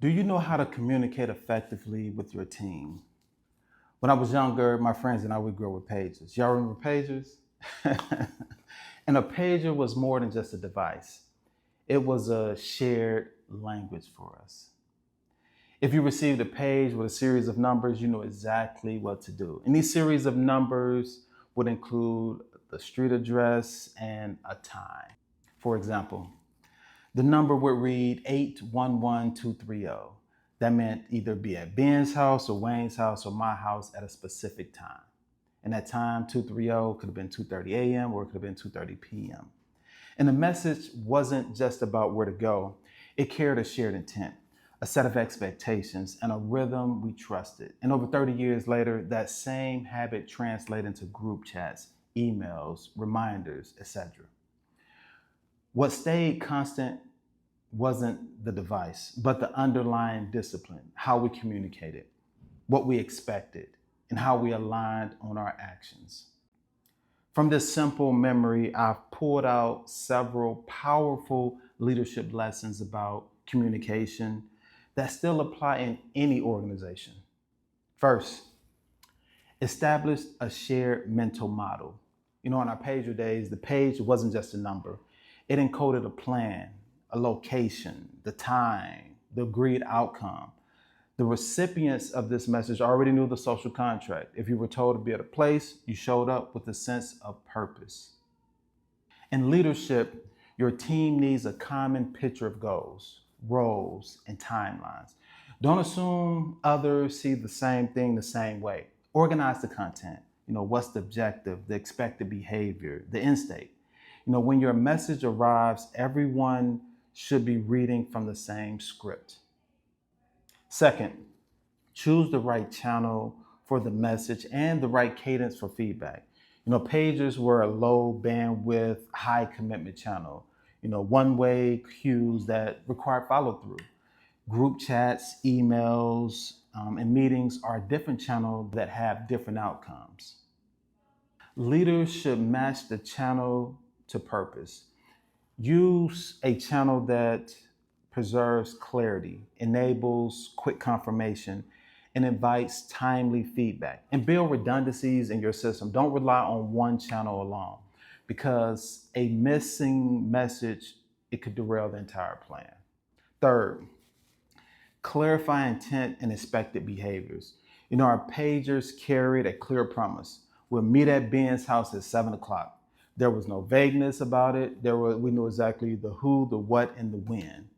Do you know how to communicate effectively with your team? When I was younger, my friends and I would grow with pagers. Y'all remember pagers? And a pager was more than just a device. It was a shared language for us. If you received a page with a series of numbers, you know exactly what to do. And these series of numbers would include the street address and a time. For example, the number would read 811230. That meant either be at Ben's house or Wayne's house or my house at a specific time. And that time, 230, could have been 2:30 a.m. or it could have been 2:30 p.m. And the message wasn't just about where to go. It carried a shared intent, a set of expectations, and a rhythm we trusted. And over 30 years later, that same habit translated into group chats, emails, reminders, etc. What stayed constant wasn't the device, but the underlying discipline, how we communicated, what we expected, and how we aligned on our actions. From this simple memory, I've pulled out several powerful leadership lessons about communication that still apply in any organization. First, establish a shared mental model. You know, in our pager days, the page wasn't just a number. It encoded a plan, a location, the time, the agreed outcome. The recipients of this message already knew the social contract. If you were told to be at a place, you showed up with a sense of purpose. In leadership, your team needs a common picture of goals, roles, and timelines. Don't assume others see the same thing the same way. Organize the content. You know, what's the objective, the expected behavior, the end state. You know, when your message arrives, everyone should be reading from the same script. Second, choose the right channel for the message and the right cadence for feedback. You know, pagers were a low bandwidth, high commitment channel. You know, one-way cues that require follow through. Group chats, emails, and meetings are a different channel that have different outcomes. Leaders should match the channel to purpose. Use a channel that preserves clarity, enables quick confirmation, and invites timely feedback. And build redundancies in your system. Don't rely on one channel alone, because a missing message, it could derail the entire plan. Third, clarify intent and expected behaviors. You know, our pagers carried a clear promise. We'll meet at Ben's house at 7 o'clock. There was no vagueness about it. We knew exactly the who, the what, and the when.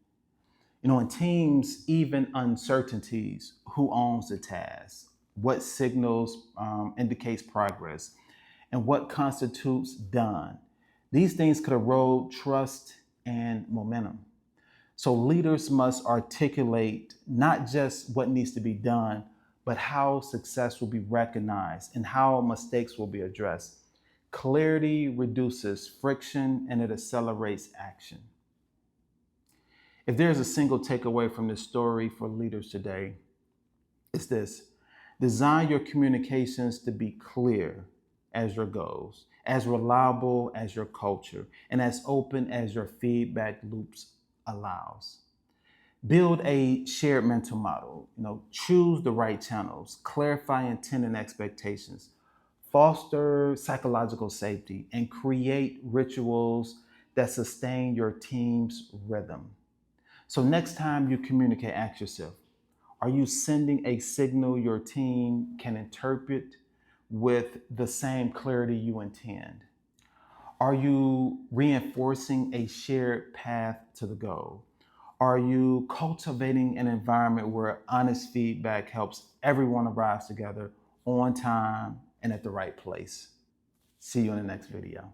You know, in teams, even uncertainties, who owns the task, what signals indicates progress, and what constitutes done. These things could erode trust and momentum. So leaders must articulate not just what needs to be done, but how success will be recognized and how mistakes will be addressed. Clarity reduces friction and it accelerates action. If there's a single takeaway from this story for leaders today, it's this: design your communications to be clear as your goals, as reliable as your culture, and as open as your feedback loops allows. Build a shared mental model. You know, choose the right channels, clarify intent and expectations, foster psychological safety, and create rituals that sustain your team's rhythm. So next time you communicate, ask yourself, are you sending a signal your team can interpret with the same clarity you intend? Are you reinforcing a shared path to the goal? Are you cultivating an environment where honest feedback helps everyone arrive together on time and at the right place? See you in the next video.